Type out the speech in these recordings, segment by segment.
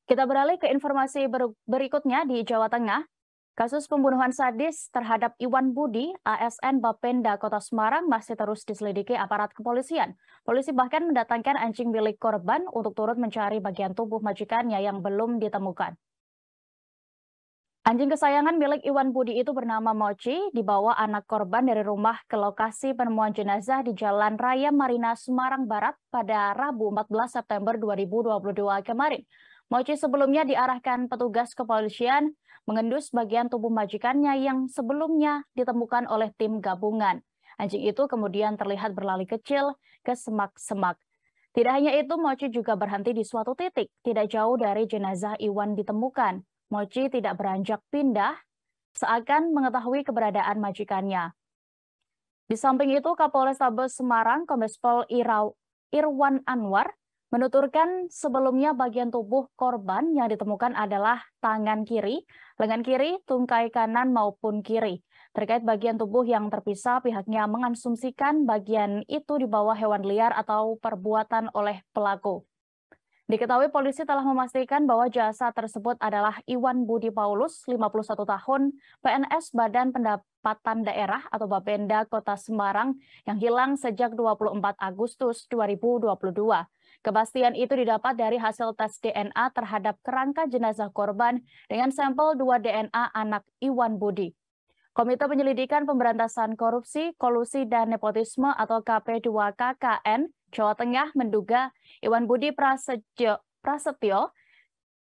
Kita beralih ke informasi berikutnya di Jawa Tengah. Kasus pembunuhan sadis terhadap Iwan Budi, ASN Bapenda Kota Semarang masih terus diselidiki aparat kepolisian. Polisi bahkan mendatangkan anjing milik korban untuk turut mencari bagian tubuh majikannya yang belum ditemukan. Anjing kesayangan milik Iwan Budi itu bernama Mochi, dibawa anak korban dari rumah ke lokasi penemuan jenazah di Jalan Raya Marina, Semarang Barat pada Rabu 14 September 2022 kemarin. Mochi sebelumnya diarahkan petugas kepolisian mengendus bagian tubuh majikannya yang sebelumnya ditemukan oleh tim gabungan. Anjing itu kemudian terlihat berlari kecil ke semak-semak. Tidak hanya itu, Mochi juga berhenti di suatu titik, tidak jauh dari jenazah Iwan ditemukan. Mochi tidak beranjak pindah, seakan mengetahui keberadaan majikannya. Di samping itu, Kapolrestabes Semarang, Kombes Pol Irwan Anwar, menuturkan sebelumnya bagian tubuh korban yang ditemukan adalah tangan kiri, lengan kiri, tungkai kanan maupun kiri. Terkait bagian tubuh yang terpisah, pihaknya mengasumsikan bagian itu dibawa hewan liar atau perbuatan oleh pelaku. Diketahui polisi telah memastikan bahwa jasad tersebut adalah Iwan Budi Paulus, 51 tahun, PNS Badan Pendapatan Daerah atau Bapenda Kota Semarang yang hilang sejak 24 Agustus 2022. Kepastian itu didapat dari hasil tes DNA terhadap kerangka jenazah korban dengan sampel 2 DNA anak Iwan Budi. Komite Penyelidikan Pemberantasan Korupsi, Kolusi, dan Nepotisme atau KP2KKN Jawa Tengah menduga Iwan Budi Prasetyo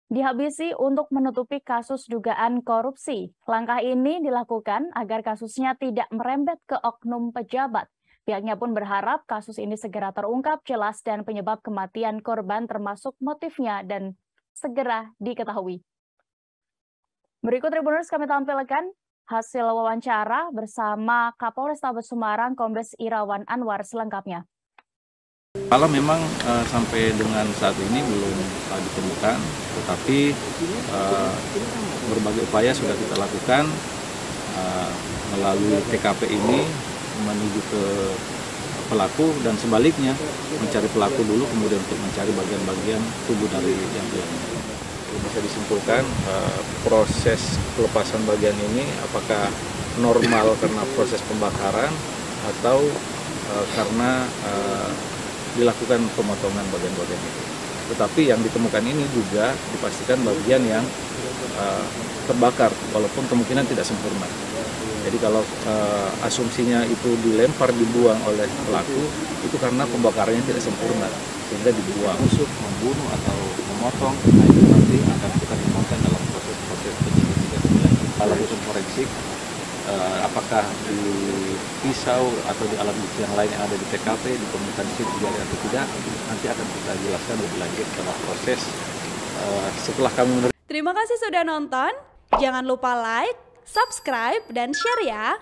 dihabisi untuk menutupi kasus dugaan korupsi. Langkah ini dilakukan agar kasusnya tidak merembet ke oknum pejabat. Pihaknya pun berharap kasus ini segera terungkap jelas dan penyebab kematian korban termasuk motifnya dan segera diketahui. Berikut Tribuners kami tampilkan hasil wawancara bersama Kapolrestabes Semarang Kombes Irwan Anwar selengkapnya. Malam memang sampai dengan saat ini belum ditemukan, tetapi berbagai upaya sudah kita lakukan melalui TKP ini menuju ke pelaku dan sebaliknya mencari pelaku dulu kemudian untuk mencari bagian-bagian tubuh dari yang hilang. Bisa disimpulkan proses pelepasan bagian ini apakah normal karena proses pembakaran atau karena dilakukan pemotongan bagian-bagian itu. Tetapi yang ditemukan ini juga dipastikan bagian yang terbakar walaupun kemungkinan tidak sempurna. Jadi kalau asumsinya itu dilempar dibuang oleh pelaku itu karena pembakarannya tidak sempurna sehingga dibuang. Tusuk, membunuh atau memotong, nah itu nanti akan kita kembangkan dalam proses penyelidikan. Alat visum forensik, apakah di pisau atau di alat bukti yang lain yang ada di TKP, ditemukan sidik jari atau tidak, nanti akan kita jelaskan lebih lanjut dalam proses setelah kami menerima. Terima kasih sudah nonton, jangan lupa like, subscribe, dan share ya!